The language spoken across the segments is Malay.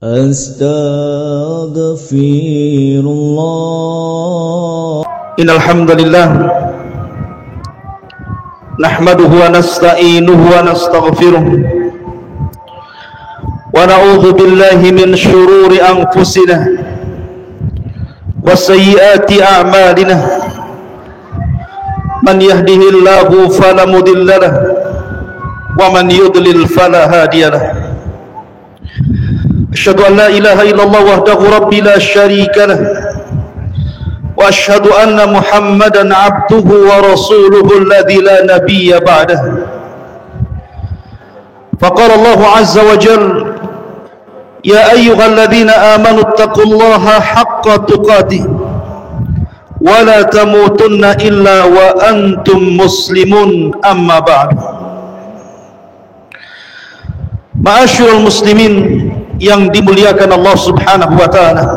Astaghfirullah. Innal hamdalillah nahmaduhu wa nasta'inuhu wa nastaghfiruh wa na'udzu billahi min shururi anfusina wa sayyiati a'malina. Man yahdihillahu fala mudilla lahu wa man yudlil fala hadiya lahu. Asyhadu an la ilaha illallah wahdahu rabbi la syarika lahu wa asyhadu anna Muhammadan abduhu wa rasuluhu alladzi la nabiyya ba'dahu. Faqala Allah azza wa jalla ya ayyuhalladzina amanu taqullaha haqqa tuqatih wa la tamutunna illa wa antum muslimun, amma ba'du. Ma'asyiral muslimin yang dimuliakan Allah subhanahu wa ta'ala,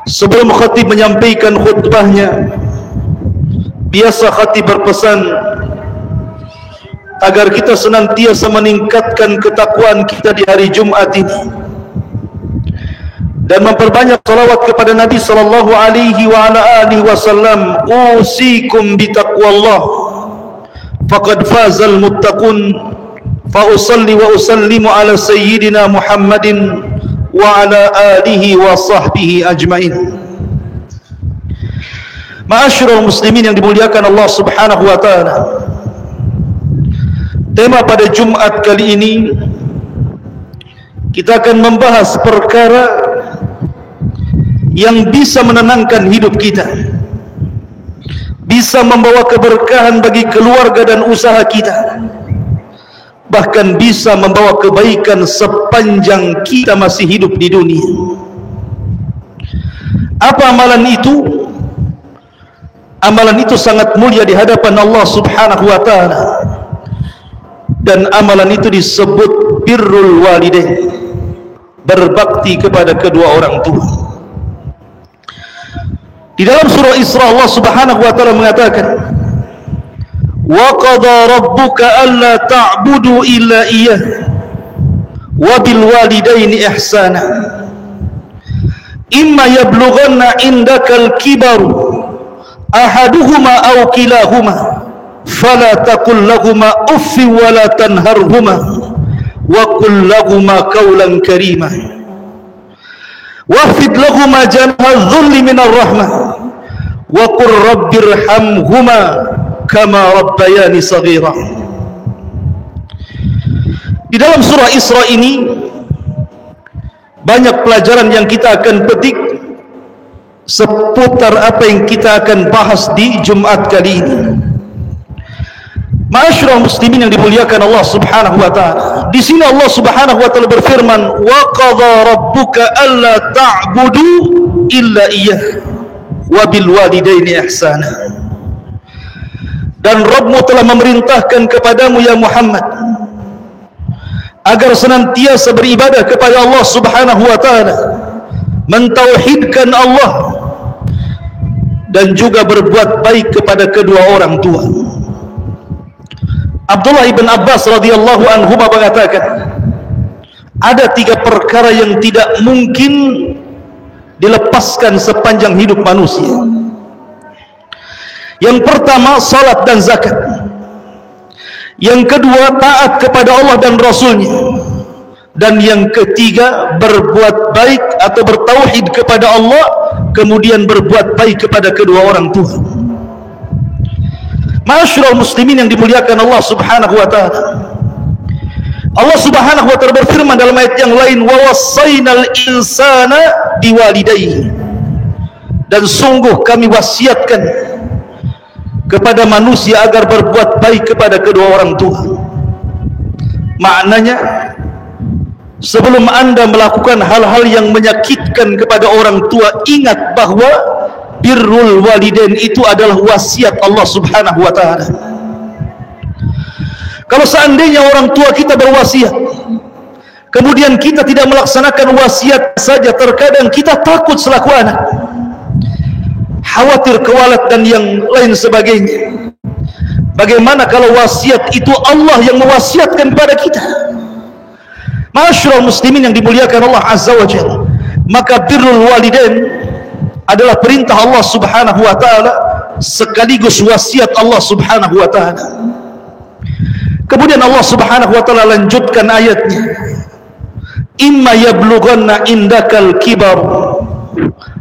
sebelum khatib menyampaikan khutbahnya, biasa khatib berpesan agar kita senantiasa meningkatkan ketakwaan kita di hari Jumat ini dan memperbanyak salawat kepada Nabi sallallahu alaihi wa ala alihi wasallam. Usikum bitaqwallah faqad fazal muttaqun. Fa usalli wa usallimu ala sayyidina Muhammadin wa ala alihi wa sahbihi ajmain. Ma'asyiral muslimin yang dimuliakan Allah subhanahu wa ta'ala, tema pada Jumat kali ini kita akan membahas perkara yang bisa menenangkan hidup kita, bisa membawa keberkahan bagi keluarga dan usaha kita, bahkan bisa membawa kebaikan sepanjang kita masih hidup di dunia. Apa amalan itu? Amalan itu sangat mulia di hadapan Allah subhanahu wa ta'ala, dan amalan itu disebut birrul walidain, berbakti kepada kedua orang tua. Di dalam surah Isra Allah subhanahu wa ta'ala mengatakan, wa qada rabbuka alla ta'budu illa iyyah wa bil walidaini ihsana imma yablughanna indakal kibaru ahaduhuma aw kilahuma fala taqul lahumā uffin wa la tanharhumā wa qul lahumā qawlan karīmā wahfid lahumā janāha dhulli minar rahmah wa qur rabbirhamhumā kama rabbayani saghira. Di dalam surah Isra ini banyak pelajaran yang kita akan petik seputar apa yang kita akan bahas di Jumat kali ini. Ma'asyiral muslimin yang dimuliakan Allah subhanahu wa ta'ala, di sini Allah subhanahu wa ta'ala berfirman, wa qadha rabbuka alla ta'budu illa iyyah wa bil walidaini ihsana. Dan Rabbmu telah memerintahkan kepadamu ya Muhammad agar senantiasa beribadah kepada Allah subhanahu wa ta'ala, mentauhidkan Allah, dan juga berbuat baik kepada kedua orang tua. Abdullah ibn Abbas radhiyallahu anhu mengatakan, ada 3 perkara yang tidak mungkin dilepaskan sepanjang hidup manusia. Yang pertama, salat dan zakat. Yang kedua, taat kepada Allah dan Rasulnya. Dan yang ketiga, berbuat baik atau bertauhid kepada Allah, kemudian berbuat baik kepada kedua orang tua. Ma'asyiral muslimin yang dimuliakan Allah subhanahu wa ta'ala, Allah subhanahu wa ta'ala berfirman dalam ayat yang lain, wa wassaynal insana biwalidayhi, dan sungguh kami wasiatkan kepada manusia agar berbuat baik kepada kedua orang tua. Maknanya, sebelum anda melakukan hal-hal yang menyakitkan kepada orang tua, ingat bahwa birrul walidain itu adalah wasiat Allah subhanahu wa ta'ala. Kalau seandainya orang tua kita berwasiat, kemudian kita tidak melaksanakan wasiat saja, terkadang kita takut selaku anak, khawatir kewalat dan yang lain sebagainya. Bagaimana kalau wasiat itu Allah yang mewasiatkan kepada kita? Ma'asyiral muslimin yang dimuliakan Allah Azza wa Jalla, maka birrul walidain adalah perintah Allah Subhanahu wa taala sekaligus wasiat Allah Subhanahu wa taala. Kemudian Allah Subhanahu wa taala lanjutkan ayatnya, imma yablughanna indakal kibar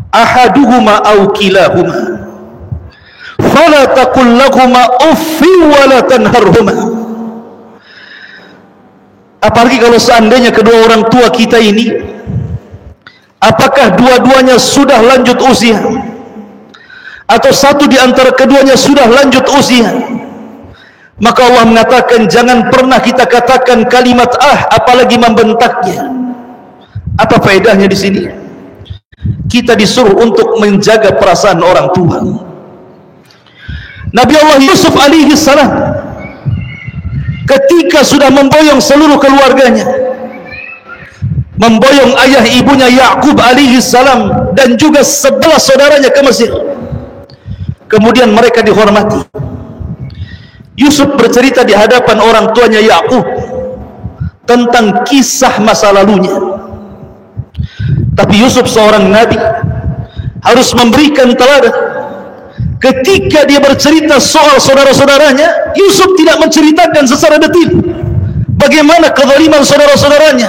ahaduhuma aw kilahuma fala taqul lahumā uffin wa la tanharhumā. Apalagi kalau seandainya kedua orang tua kita ini, apakah dua-duanya sudah lanjut usia, atau satu di antara keduanya sudah lanjut usia, maka Allah mengatakan jangan pernah kita katakan kalimat apalagi membentaknya. Apa faedahnya di sini? Kita disuruh untuk menjaga perasaan orang tua. Nabi Allah Yusuf alaihi salam ketika sudah memboyong seluruh keluarganya, memboyong ayah ibunya Yakub alaihi salam dan juga 11 saudaranya ke Mesir, kemudian mereka dihormati. Yusuf bercerita di hadapan orang tuanya Yakub tentang kisah masa lalunya. Tapi Yusuf seorang nabi harus memberikan teladan. Ketika dia bercerita soal saudara-saudaranya, Yusuf tidak menceritakan secara detil bagaimana kezaliman saudara-saudaranya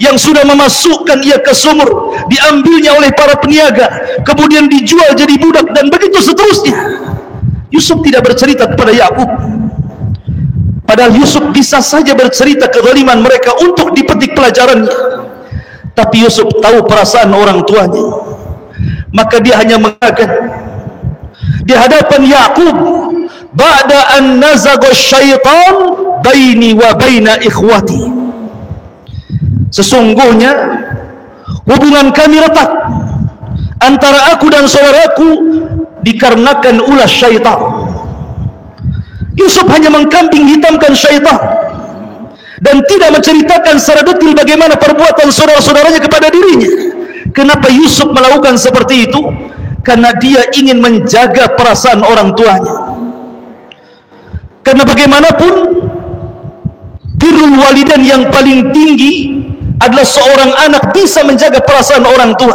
yang sudah memasukkan ia ke sumur, diambilnya oleh para peniaga, kemudian dijual jadi budak, dan begitu seterusnya. Yusuf tidak bercerita kepada Yakub, padahal Yusuf bisa saja bercerita kezaliman mereka untuk dipetik pelajarannya. Tapi Yusuf tahu perasaan orang tuanya, maka dia hanya mengatakan di hadapan Yakub, ba'da an nazagha syaitan baini wa baina ikhwati, sesungguhnya hubungan kami retak antara aku dan saudaraku dikarenakan ulah syaitan. Yusuf hanya mengkambing hitamkan syaitan dan tidak menceritakan secara detail bagaimana perbuatan saudara-saudaranya kepada dirinya. Kenapa Yusuf melakukan seperti itu? Karena dia ingin menjaga perasaan orang tuanya. Karena bagaimanapun birrul walidain yang paling tinggi adalah seorang anak bisa menjaga perasaan orang tua.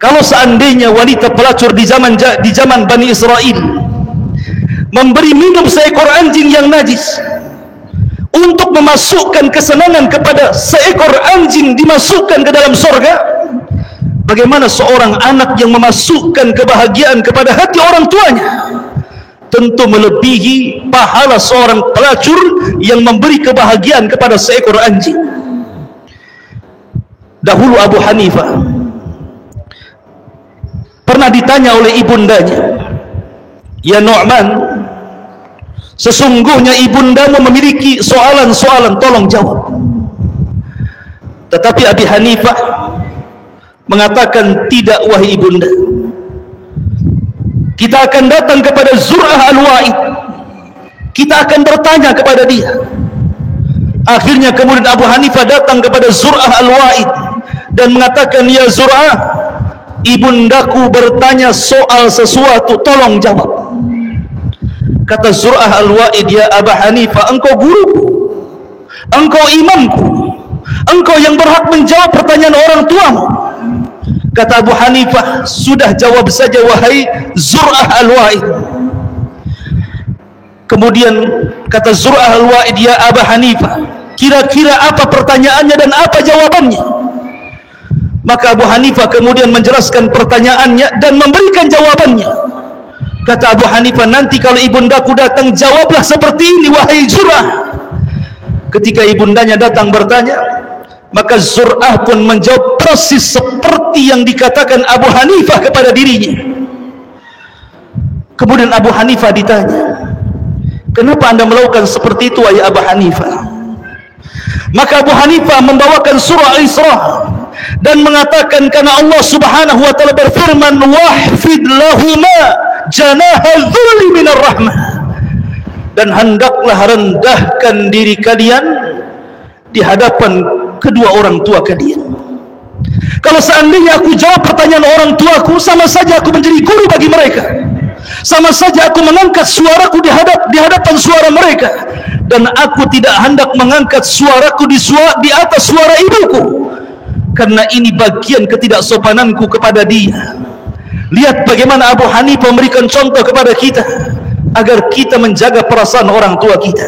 Kalau seandainya wanita pelacur di zaman Bani Israel memberi minum seekor anjing yang najis untuk memasukkan kesenangan kepada seekor anjing dimasukkan ke dalam surga, bagaimana seorang anak yang memasukkan kebahagiaan kepada hati orang tuanya tentu melebihi pahala seorang pelacur yang memberi kebahagiaan kepada seekor anjing. Dahulu Abu Hanifah pernah ditanya oleh ibundanya, ya Nu'man, sesungguhnya ibundamu memiliki soalan-soalan, tolong jawab. Tetapi Abi Hanifah mengatakan, tidak wahai ibunda, kita akan datang kepada Zur'ah al-Wa'id, kita akan bertanya kepada dia. Akhirnya kemudian Abu Hanifah datang kepada Zur'ah al-Wa'id dan mengatakan, ya Zur'ah, ibundaku bertanya soal sesuatu, tolong jawab. Kata Zur'ah al-Wa'id, ya Abu Hanifah, engkau guruku, engkau imamku, engkau yang berhak menjawab pertanyaan orang tuamu. Kata Abu Hanifah, sudah jawab saja wahai Zur'ah al-Wa'id. Kemudian kata Zur'ah al-Wa'id, ya Abu Hanifah, kira-kira apa pertanyaannya dan apa jawabannya? Maka Abu Hanifah kemudian menjelaskan pertanyaannya dan memberikan jawabannya. Kata Abu Hanifah, nanti kalau ibundaku datang, jawablah seperti ini wahai Zur'ah. Ketika ibundanya datang bertanya, maka Zur'ah pun menjawab persis seperti yang dikatakan Abu Hanifah kepada dirinya. Kemudian Abu Hanifah ditanya, kenapa anda melakukan seperti itu wahai Abu Hanifah? Maka Abu Hanifah membawakan surah Al-Isra dan mengatakan, karena Allah Subhanahu wa taala berfirman, wahfid lahuma janaha dzulli minar rahmah, dan hendaklah rendahkan diri kalian di hadapan kedua orang tua kalian. Kalau seandainya aku jawab pertanyaan orang tuaku, sama saja aku menjadi guru bagi mereka, sama saja aku mengangkat suaraku di hadapan suara mereka. dan aku tidak hendak mengangkat suaraku di atas suara ibuku, karena ini bagian ketidaksopananku kepada dia. Lihat bagaimana Abu Hanifah memberikan contoh kepada kita agar kita menjaga perasaan orang tua kita.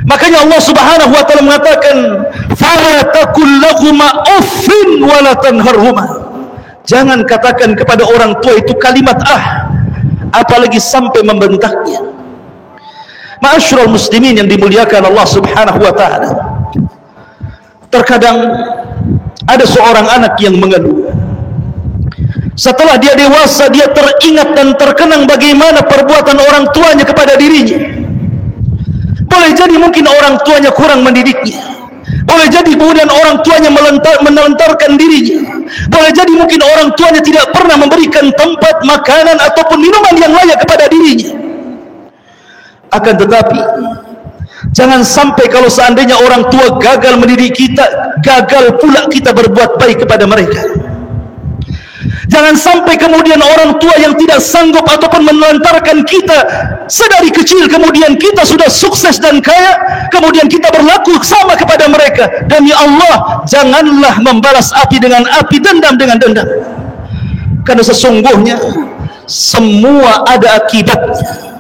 Makanya Allah Subhanahu wa taala mengatakan, "Fala taqul lahuma uffin wa la tanharhuma." Jangan katakan kepada orang tua itu kalimat apalagi sampai membentaknya. Ma'asyiral muslimin yang dimuliakan Allah Subhanahu wa taala. Terkadang ada seorang anak yang mengeluh. Setelah dia dewasa, dia teringat dan terkenang bagaimana perbuatan orang tuanya kepada dirinya. Boleh jadi mungkin orang tuanya kurang mendidiknya. Boleh jadi kemudian orang tuanya menelantarkan dirinya. Boleh jadi mungkin orang tuanya tidak pernah memberikan tempat, makanan ataupun minuman yang layak kepada dirinya. Akan tetapi, jangan sampai kalau seandainya orang tua gagal mendidik kita, gagal pula kita berbuat baik kepada mereka. Jangan sampai kemudian orang tua yang tidak sanggup ataupun menelantarkan kita sedari kecil, kemudian kita sudah sukses dan kaya, kemudian kita berlaku sama kepada mereka. Demi Allah, janganlah membalas api dengan api, dendam dengan dendam. Karena sesungguhnya semua ada akibatnya.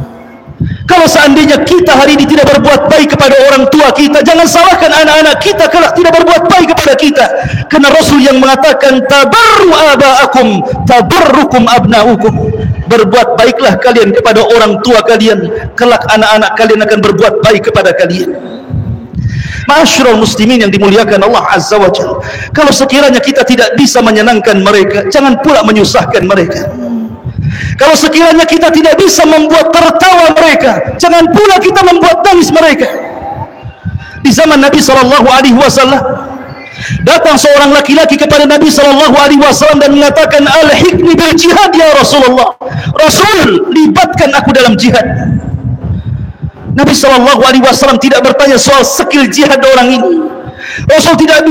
Kalau seandainya kita hari ini tidak berbuat baik kepada orang tua kita, jangan salahkan anak-anak kita kalau tidak berbuat baik kepada kita. Karena Rasul yang mengatakan, tabarru aba'akum tabarrukum abna'ukum. Berbuat baiklah kalian kepada orang tua kalian, kelak anak-anak kalian akan berbuat baik kepada kalian. Ma'asyiral muslimin yang dimuliakan Allah Azza wa Jalla, kalau sekiranya kita tidak bisa menyenangkan mereka, jangan pula menyusahkan mereka. Kalau sekiranya kita tidak bisa membuat tertawa mereka, jangan pula kita membuat tangis mereka. Di zaman Nabi SAW, datang seorang laki-laki kepada Nabi SAW dan mengatakan, "Alhiqni bil jihad ya Rasulullah." Rasul, libatkan aku dalam jihad. Nabi SAW tidak bertanya soal skill jihad orang ini. Rasul tidak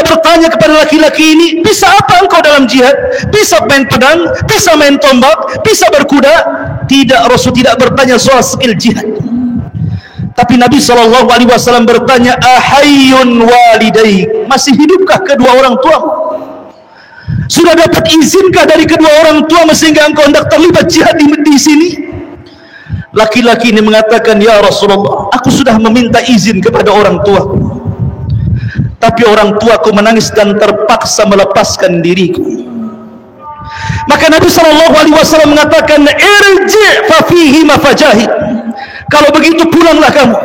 bertanya kepada laki-laki ini, bisa apa engkau dalam jihad? Bisa main pedang, bisa main tombak, bisa berkuda? Tidak, Rasul tidak bertanya soal skill jihad. Tapi Nabi SAW bertanya, ahayyun walidaik, masih hidupkah kedua orang tua? Sudah dapat izinkah dari kedua orang tua sehingga engkau hendak terlibat jihad di sini? Laki-laki ini mengatakan, ya Rasulullah, aku sudah meminta izin kepada orang tuaku, tapi orang tuaku menangis dan terpaksa melepaskan diriku. Maka Nabi SAW mengatakan, irji' fa fihi ma fajahid. Kalau begitu pulanglah kamu,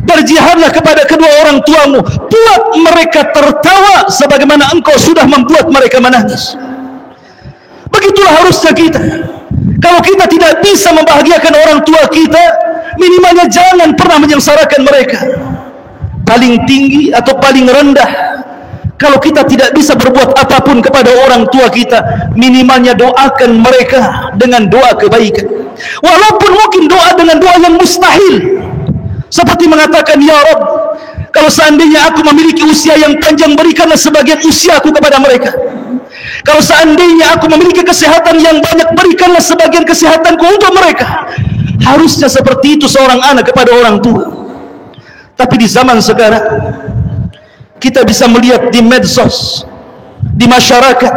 berjihadlah kepada kedua orang tuamu, buat mereka tertawa sebagaimana engkau sudah membuat mereka menangis. Begitulah harusnya kita. Kalau kita tidak bisa membahagiakan orang tua kita, minimalnya jangan pernah menyengsarakan mereka. Paling tinggi atau paling rendah, kalau kita tidak bisa berbuat apapun kepada orang tua kita, minimalnya doakan mereka dengan doa kebaikan. Walaupun mungkin doa dengan doa yang mustahil, seperti mengatakan, ya Rabb, kalau seandainya aku memiliki usia yang panjang, berikanlah sebagian usiaku kepada mereka. Kalau seandainya aku memiliki kesehatan yang banyak, berikanlah sebagian kesehatanku untuk mereka. Harusnya seperti itu seorang anak kepada orang tua. Tapi di zaman sekarang, kita bisa melihat di medsos, di masyarakat,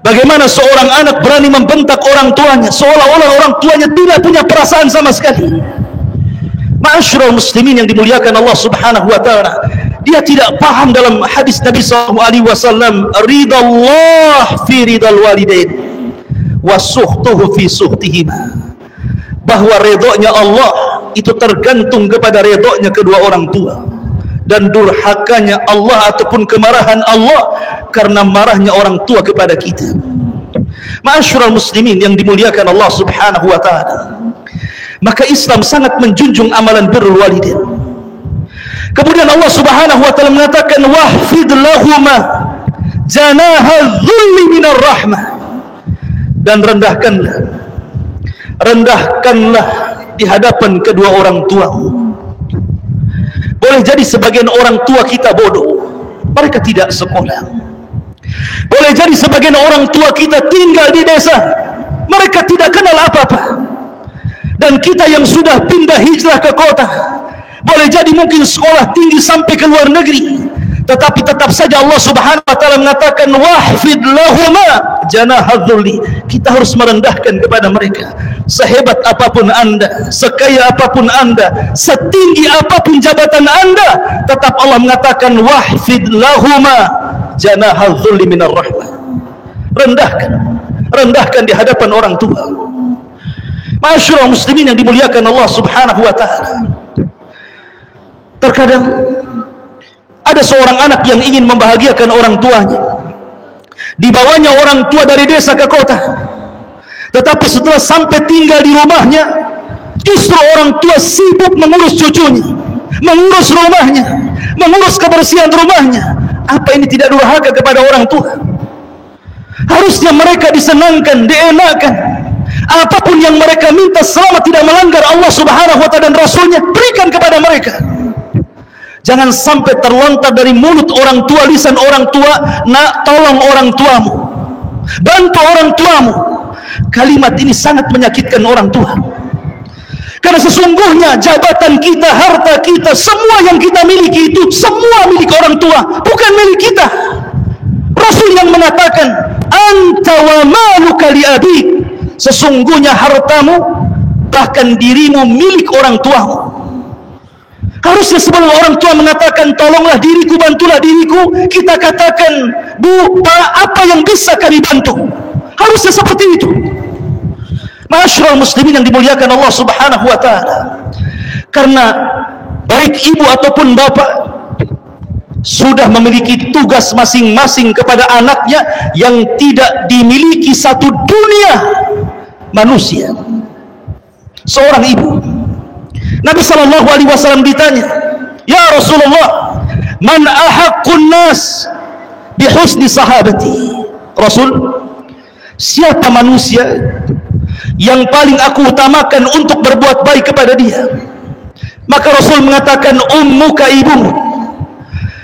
bagaimana seorang anak berani membentak orang tuanya, seolah-olah orang tuanya tidak punya perasaan sama sekali. Ma'asyiral muslimin yang dimuliakan Allah Subhanahu wa taala, dia tidak paham dalam hadis Nabi SAW, ridallah fi ridal walidain wa suhtuhu fi suhtihima, bahwa redoknya Allah itu tergantung kepada redoknya kedua orang tua, dan durhakanya Allah ataupun kemarahan Allah karena marahnya orang tua kepada kita. Ma'asyiral muslimin yang dimuliakan Allah Subhanahu wa taala, maka Islam sangat menjunjung amalan birrul walidain. Kemudian Allah Subhanahu wa taala mengatakan, wahfid lahuma janaha dhulli minar rahmah, dan rendahkanlah di hadapan kedua orang tuamu. Boleh jadi sebagian orang tua kita bodoh, mereka tidak sekolah. Boleh jadi sebagian orang tua kita tinggal di desa, mereka tidak kenal apa-apa. Dan kita yang sudah pindah hijrah ke kota, boleh jadi mungkin sekolah tinggi sampai ke luar negeri, tetapi tetap saja Allah Subhanahu wa taala mengatakan wahfid lahuma janahadzulli. Kita harus merendahkan kepada mereka. Sehebat apapun Anda, sekaya apapun Anda, setinggi apapun jabatan Anda, tetap Allah mengatakan wahfid lahuma janahadzulli minar rahmah. Rendahkan di hadapan orang tua. Ma'asyiral muslimin yang dimuliakan Allah Subhanahu wa taala. Terkadang ada seorang anak yang ingin membahagiakan orang tuanya. Dibawanya orang tua dari desa ke kota. Tetapi setelah sampai tinggal di rumahnya, justru orang tua sibuk mengurus cucunya, mengurus rumahnya, mengurus kebersihan rumahnya. Apa ini tidak durhaka kepada orang tua? Harusnya mereka disenangkan, dienakan. Apapun yang mereka minta selama tidak melanggar Allah Subhanahu wa taala dan Rasulnya, berikan kepada mereka. Jangan sampai terlontar dari mulut orang tua, lisan orang tua, nak tolong orang tuamu, bantu orang tuamu. Kalimat ini sangat menyakitkan orang tua. Karena sesungguhnya jabatan kita, harta kita, semua yang kita miliki itu semua milik orang tua, bukan milik kita. Rasul yang mengatakan, anta wa maluka li abik. Sesungguhnya hartamu, bahkan dirimu milik orang tuamu. Harusnya sebelum orang tua mengatakan tolonglah diriku, bantulah diriku, kita katakan, Bu, Pak, apa yang bisa kami bantu? Harusnya seperti itu. Ma'asyiral muslimin yang dimuliakan Allah Subhanahu wa taala. Karena baik ibu ataupun bapak sudah memiliki tugas masing-masing kepada anaknya yang tidak dimiliki satu dunia manusia. Seorang ibu, Nabi sallallahu alaihi wasallam ditanya, "Ya Rasulullah, man ahaqqun nas bi husni sahabati?" Rasul, siapa manusia yang paling aku utamakan untuk berbuat baik kepada dia? Maka Rasul mengatakan, ummuka, ibumu.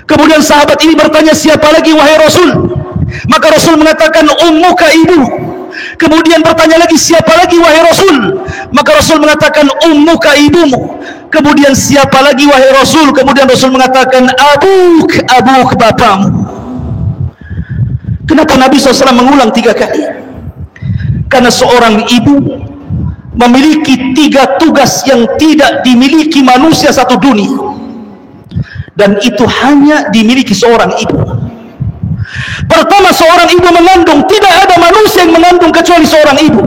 Kemudian sahabat ini bertanya, siapa lagi wahai Rasul? Maka Rasul mengatakan, ummuka, ibumu. Kemudian bertanya lagi, siapa lagi wahai Rasul? Maka Rasul mengatakan, ummuka, ibumu. Kemudian siapa lagi wahai Rasul? Kemudian Rasul mengatakan, abuk, bapamu. Kenapa Nabi SAW mengulang 3 kali? Karena seorang ibu memiliki 3 tugas yang tidak dimiliki manusia satu dunia, dan itu hanya dimiliki seorang ibu. Pertama, seorang ibu mengandung. Tidak ada manusia yang mengandung kecuali seorang ibu.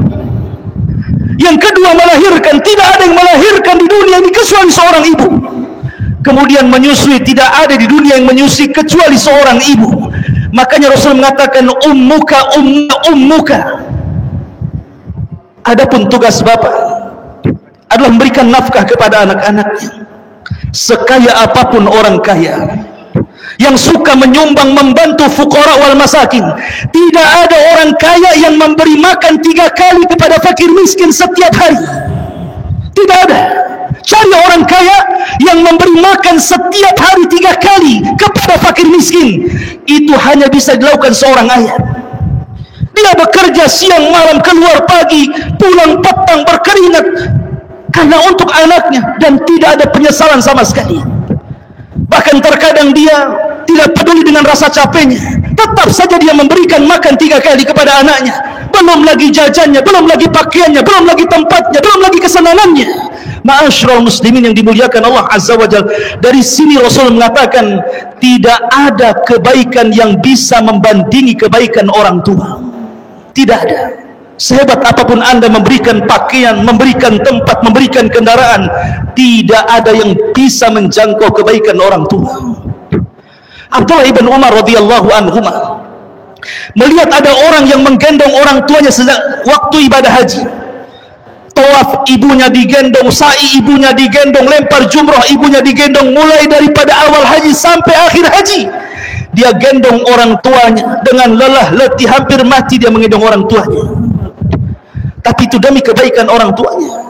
Yang kedua, melahirkan. Tidak ada yang melahirkan di dunia ini kecuali seorang ibu. Kemudian menyusui. Tidak ada di dunia yang menyusui kecuali seorang ibu. Makanya Rasul mengatakan ummuka. Adapun tugas bapak adalah memberikan nafkah kepada anak-anaknya. Sekaya apapun orang kaya yang suka menyumbang, membantu fuqara wal masakin, tidak ada orang kaya yang memberi makan 3 kali kepada fakir miskin setiap hari. Tidak ada. Cari orang kaya yang memberi makan setiap hari 3 kali kepada fakir miskin. Itu hanya bisa dilakukan seorang ayah. Dia bekerja siang malam, keluar pagi, pulang petang, berkeringat karena untuk anaknya, dan tidak ada penyesalan sama sekali. Bahkan terkadang dia tidak peduli dengan rasa capeknya, tetap saja dia memberikan makan 3 kali kepada anaknya. Belum lagi jajannya, belum lagi pakaiannya, belum lagi tempatnya, belum lagi kesenangannya. Ma'asyiral muslimin yang dimuliakan Allah Azza wa Jalla. Dari sini Rasul mengatakan, tidak ada kebaikan yang bisa membandingi kebaikan orang tua. Tidak ada. Sehebat apapun Anda memberikan pakaian, memberikan tempat, memberikan kendaraan, tidak ada yang bisa menjangkau kebaikan orang tua. Abdullah ibn Umar radhiyallahu anhu melihat ada orang yang menggendong orang tuanya sejak waktu ibadah haji. Tawaf ibunya digendong, sa'i ibunya digendong, lempar jumrah ibunya digendong, mulai daripada awal haji sampai akhir haji. Dia gendong orang tuanya dengan lelah letih, hampir mati dia menggendong orang tuanya. Tapi itu demi kebaikan orang tuanya.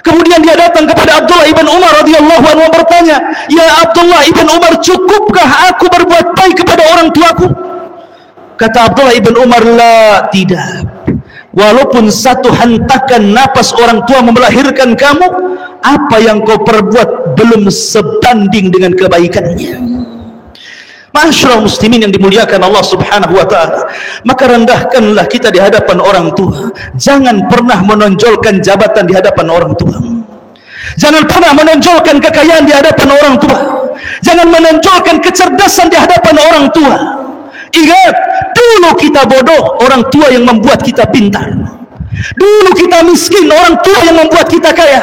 Kemudian dia datang kepada Abdullah ibn Umar radhiyallahu anhu bertanya, "Ya Abdullah ibn Umar, cukupkah aku berbuat baik kepada orang tuaku?" Kata Abdullah ibn Umar, "La, tidak. Walaupun satu hentakan napas orang tua melahirkan kamu, apa yang kau perbuat belum sebanding dengan kebaikannya. Ma'asyiral muslimin yang dimuliakan Allah Subhanahu wa taala, maka rendahkanlah kita di hadapan orang tua. Jangan pernah menonjolkan jabatan di hadapan orang tua. Jangan pernah menonjolkan kekayaan di hadapan orang tua. Jangan menonjolkan kecerdasan di hadapan orang tua. Ingat, dulu kita bodoh, orang tua yang membuat kita pintar. Dulu kita miskin, orang tua yang membuat kita kaya.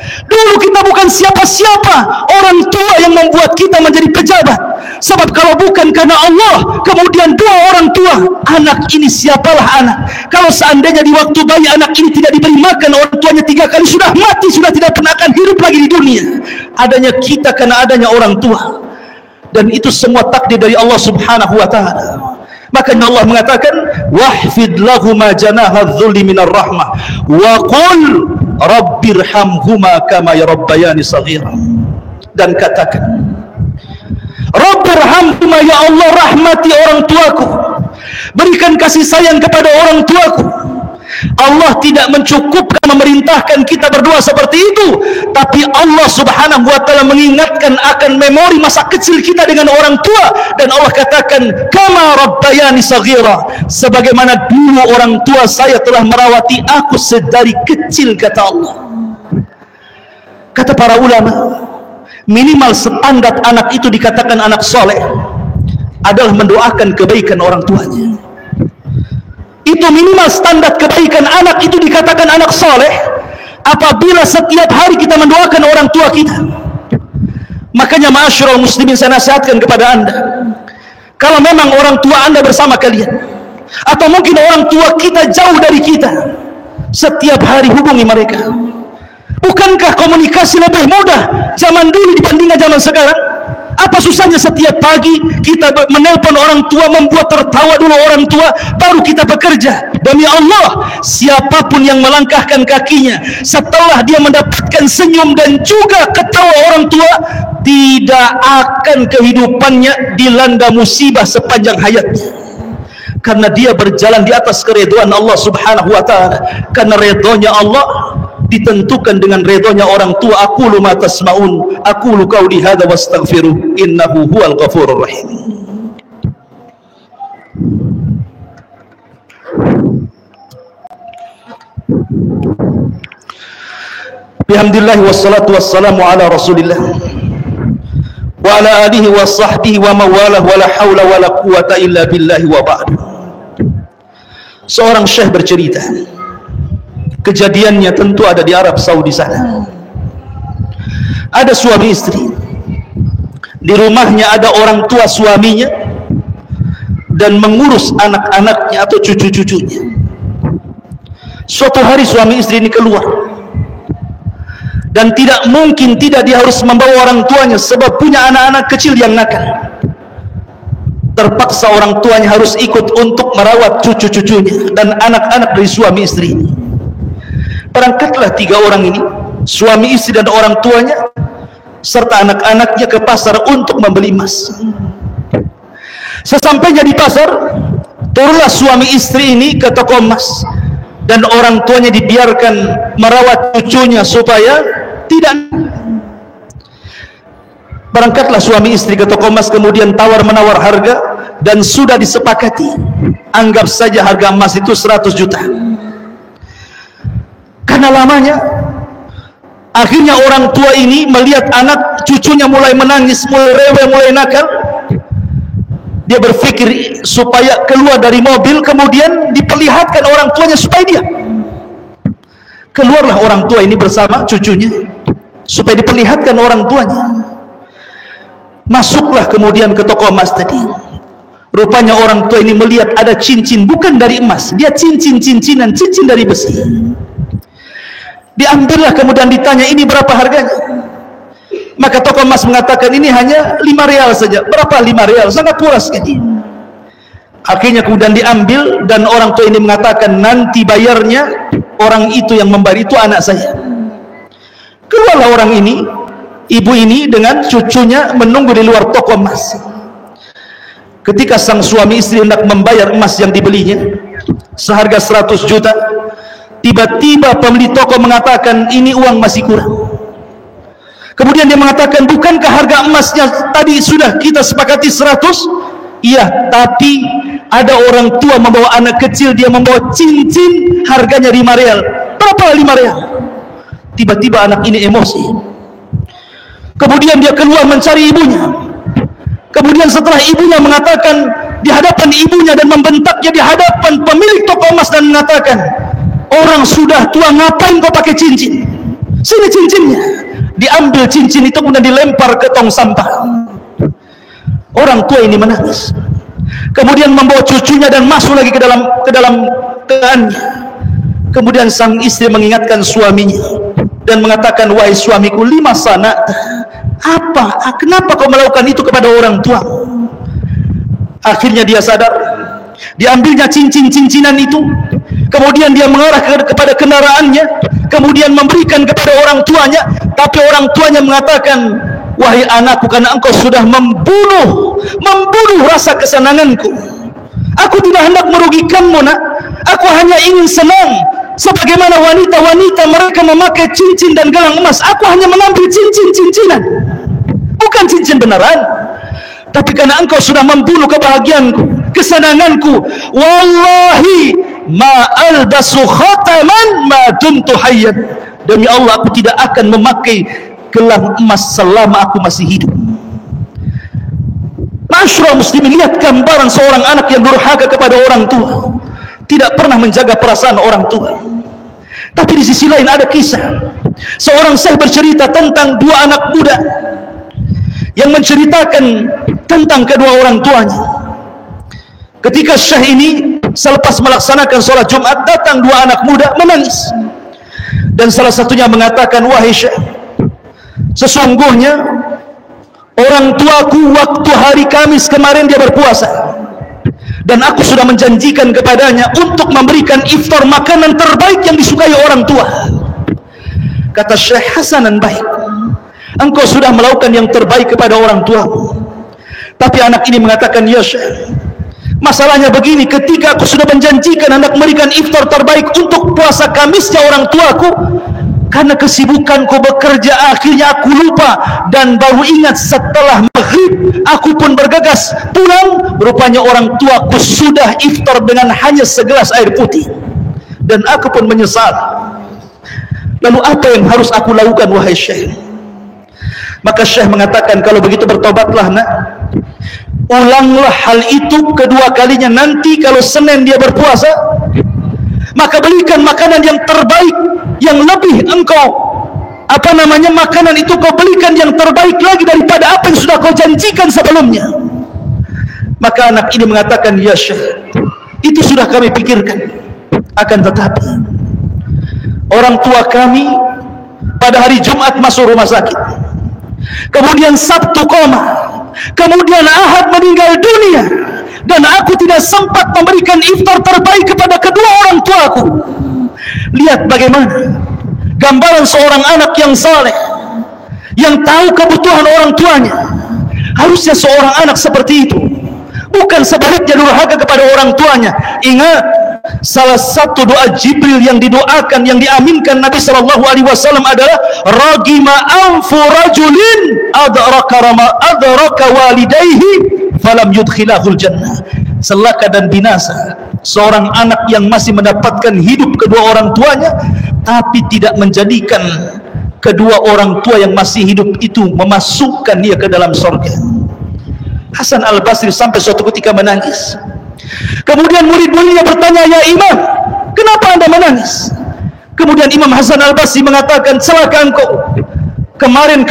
Dulu kita bukan siapa-siapa, orang tua yang membuat kita menjadi pejabat. Sebab kalau bukan karena Allah, kemudian dua orang tua, anak ini siapalah anak? Kalau seandainya di waktu bayi anak ini tidak diberi makan, orang tuanya 3 kali sudah mati, sudah tidak pernah akan hidup lagi di dunia. Adanya kita karena adanya orang tua. Dan itu semua takdir dari Allah Subhanahu wa taala. Makanya Allah mengatakan, wahfid lahuma janaha dzulli minar rahmah wa qul rabbirhamhuma kama yarabbayani shaghira. Dan katakan, rabbirhamhuma, ya Allah, rahmati orang tuaku, berikan kasih sayang kepada orang tuaku. Allah tidak mencukupkan memerintahkan kita berdoa seperti itu, tapi Allah Subhanahu wa taala mengingatkan akan memori masa kecil kita dengan orang tua. Dan Allah katakan, kama rabbayani shaghira, sebagaimana dulu orang tua saya telah merawati aku sedari kecil, kata Allah. Kata para ulama, minimal standar anak itu dikatakan anak soleh adalah mendoakan kebaikan orang tuanya. Itu minimal standar kebaikan anak itu dikatakan anak soleh apabila setiap hari kita mendoakan orang tua kita. Makanya ma'asyiral muslimin, saya nasihatkan kepada anda, kalau memang orang tua anda bersama kalian, atau mungkin orang tua kita jauh dari kita, setiap hari hubungi mereka. Bukankah komunikasi lebih mudah zaman dulu dibandingkan zaman sekarang? Apa susahnya setiap pagi kita menelpon orang tua, membuat tertawa dulu orang tua, baru kita bekerja. Demi Allah, siapapun yang melangkahkan kakinya setelah dia mendapatkan senyum dan juga ketawa orang tua, tidak akan kehidupannya dilanda musibah sepanjang hayatnya. Karena dia berjalan di atas keridhaan Allah Subhanahu wa taala. Karena ridhonya Allah ditentukan dengan redhonya orang tua. Aqulu ma tasma'un, aqulu qauli hadza wastaghfiru, innahu huwal ghafurur rahim. Bihamdillah wassalatu wassalamu ala Rasulillah wa ala alihi wa sahbihi wa mawalah, wa la haula wa la quwata illa billahi wa ba'd. Seorang syekh bercerita, kejadiannya tentu ada di Arab Saudi sana. Ada suami istri, di rumahnya ada orang tua suaminya dan mengurus anak-anaknya atau cucu-cucunya. Suatu hari suami istri ini keluar, dan tidak mungkin tidak dia harus membawa orang tuanya sebab punya anak-anak kecil yang nakal. Terpaksa orang tuanya harus ikut untuk merawat cucu-cucunya dan anak-anak dari suami istri ini. Berangkatlah 3 orang ini, suami istri dan orang tuanya serta anak-anaknya ke pasar untuk membeli emas. Sesampainya di pasar, turunlah suami istri ini ke toko emas, dan orang tuanya dibiarkan merawat cucunya supaya tidak. Berangkatlah suami istri ke toko emas, kemudian tawar-menawar harga, dan sudah disepakati, anggap saja harga emas itu 100 juta. Karena lamanya, akhirnya orang tua ini melihat anak cucunya mulai menangis, mulai rewel, mulai nakal. Dia berpikir supaya keluar dari mobil, kemudian diperlihatkan orang tuanya supaya dia. Keluarlah orang tua ini bersama cucunya supaya diperlihatkan orang tuanya. Masuklah kemudian ke toko emas tadi. Rupanya orang tua ini melihat ada cincin, bukan dari emas, dia cincin-cincinan, cincin dari besi. Diambillah, kemudian ditanya, ini berapa harganya? Maka toko emas mengatakan, ini hanya 5 rial saja. Berapa 5 rial? Sangat murah sekali. Akhirnya kemudian diambil, dan orang tua ini mengatakan, nanti bayarnya orang itu yang membayar itu anak saya. Keluarlah orang ini, ibu ini dengan cucunya menunggu di luar toko emas. Ketika sang suami istri hendak membayar emas yang dibelinya seharga 100 juta, tiba-tiba pemilik toko mengatakan, ini uang masih kurang. Kemudian dia mengatakan, bukankah harga emasnya tadi sudah kita sepakati 100? Iya, tapi ada orang tua membawa anak kecil, dia membawa cincin harganya 5 real. Berapa 5 real? Tiba-tiba anak ini emosi. Kemudian dia keluar mencari ibunya. Kemudian setelah ibunya mengatakan di hadapan ibunya dan membentaknya di hadapan pemilik toko emas dan mengatakan, orang sudah tua ngapain kau pakai cincin? Sini cincinnya. Diambil cincin itu kemudian dilempar ke tong sampah. Orang tua ini menangis. Kemudian membawa cucunya dan masuk lagi ke dalam tegaannya. Kemudian sang istri mengingatkan suaminya dan mengatakan, wahai suamiku, lima sana, kenapa kau melakukan itu kepada orang tua? Akhirnya dia sadar. Diambilnya cincin-cincinan itu. Kemudian dia mengarah kepada kendaraannya, kemudian memberikan kepada orang tuanya. Tapi orang tuanya mengatakan, wahai anakku, karena engkau sudah membunuh rasa kesenanganku. Aku tidak hendak merugikanmu, nak. Aku hanya ingin senang sebagaimana wanita-wanita mereka memakai cincin dan gelang emas. Aku hanya mengambil cincin-cincinan, bukan cincin beneran. Tapi karena engkau sudah membunuh kebahagiaanku, kesenanganku, wallahi ma albasu khataman ma dumtu hayyan. Demi Allah, aku tidak akan memakai gelang emas selama aku masih hidup. Masyarakat muslimin, lihat gambaran seorang anak yang durhaka kepada orang tua, tidak pernah menjaga perasaan orang tua. Tapi di sisi lain ada kisah seorang syekh bercerita tentang dua anak muda yang menceritakan tentang kedua orang tuanya. Ketika syekh ini selepas melaksanakan sholat Jumat, datang dua anak muda menangis, dan salah satunya mengatakan, wahai syekh, sesungguhnya orang tuaku waktu hari Kamis kemarin dia berpuasa, dan aku sudah menjanjikan kepadanya untuk memberikan iftar makanan terbaik yang disukai orang tua. Kata syekh, hasanan, baik, engkau sudah melakukan yang terbaik kepada orang tuamu. Tapi anak ini mengatakan, ya syekh, masalahnya begini, ketika aku sudah menjanjikan hendak memberikan iftar terbaik untuk puasa Kamisnya orang tuaku, karena kesibukanku bekerja, akhirnya aku lupa, dan baru ingat setelah maghrib aku pun bergegas pulang, rupanya orang tuaku sudah iftar dengan hanya segelas air putih, dan aku pun menyesal. Lalu apa yang harus aku lakukan, wahai syekh? Maka syekh mengatakan, kalau begitu bertobatlah, nak. Ulanglah hal itu kedua kalinya. Nanti kalau Senin dia berpuasa, maka belikan makanan yang terbaik, yang lebih engkau makanan itu kau belikan yang terbaik lagi daripada apa yang sudah kau janjikan sebelumnya. Maka anak ini mengatakan, ya syekh, itu sudah kami pikirkan. Akan tetapi orang tua kami pada hari Jumat masuk rumah sakit, kemudian Sabtu koma, kemudian Ahad meninggal dunia, dan aku tidak sempat memberikan iftar terbaik kepada kedua orang tuaku. Lihat bagaimana gambaran seorang anak yang saleh, yang tahu kebutuhan orang tuanya. Harusnya seorang anak seperti itu, bukan sebaliknya durhaka kepada orang tuanya. Ingat, salah satu doa Jibril yang didoakan, yang diaminkan Nabi SAW adalah, ragima anfu rajulin adraka walidayhi falam yudkhilahul jannah. Celaka dan binasa seorang anak yang masih mendapatkan hidup kedua orang tuanya, tapi tidak menjadikan kedua orang tua yang masih hidup itu memasukkan dia ke dalam surga. Hasan al-Basri sampai suatu ketika menangis. Kemudian murid-muridnya bertanya, ya imam, kenapa anda menangis? Kemudian Imam Hasan al-Basri mengatakan, celaka engkau, kemarin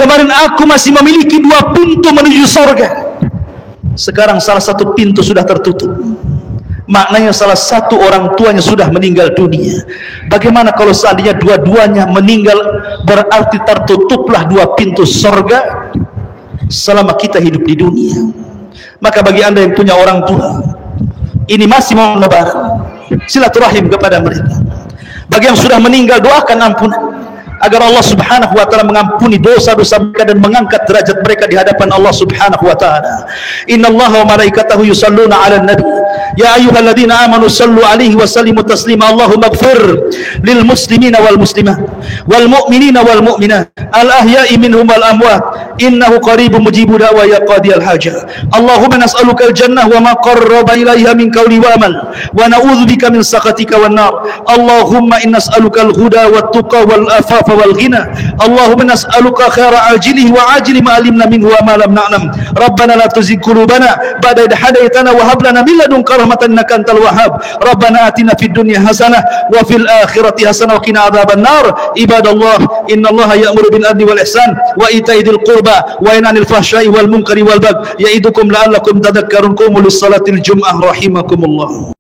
aku masih memiliki 2 pintu menuju surga. Sekarang salah satu pintu sudah tertutup. Maknanya salah satu orang tuanya sudah meninggal dunia. Bagaimana kalau seandainya dua-duanya meninggal? Berarti tertutuplah 2 pintu surga selama kita hidup di dunia. Maka bagi anda yang punya orang tua, ini masih mau lebaran, silaturahim kepada mereka. Bagi yang sudah meninggal, doakan ampunan agar Allah Subhanahu wa taala mengampuni dosa-dosa mereka dan mengangkat derajat mereka di hadapan Allah Subhanahu wa taala. Innallaha wa malaikatahu yusalluna 'alan nabi Ya ayyuhalladzina amanu sallu alaihi wa sallimu taslima. Allahumma ighfir lil muslimina wal muslimat wal mu'minina wal mu'minat al ahya'i minhum wal amwat innahu qaribun mujibu da'wa ya qadiyal hajat. Allahumma nas'aluka al jannah wa ma qarraba ilaiha min qawli wa amal wa na'udzubika min sakhatika wan nar. Allahumma inna nas'aluka al huda wat tuqa wal afafa wal ghina. Allahumma nas'aluka khaira ajilihi wa ajili ma alimna minhu wa ma lam na'lam. Rabbana la tuzigh qulubana ba'da idh hadaytana wa hab lana min ladunka rahmatan innaka antal wahhab. Rabbana atina fid dunya hasanah wa fil akhirati hasanah wa qina adzaban nar. Ibadallah, innallaha ya'muru bil adli wal ihsan wa ita'i dzil qurba wa yanha 'anil fahsya'i wal munkari wal baghi ya'idukum la'allakum tadhakkarun. Qumu lis salatil jum'ah rahimakumullah.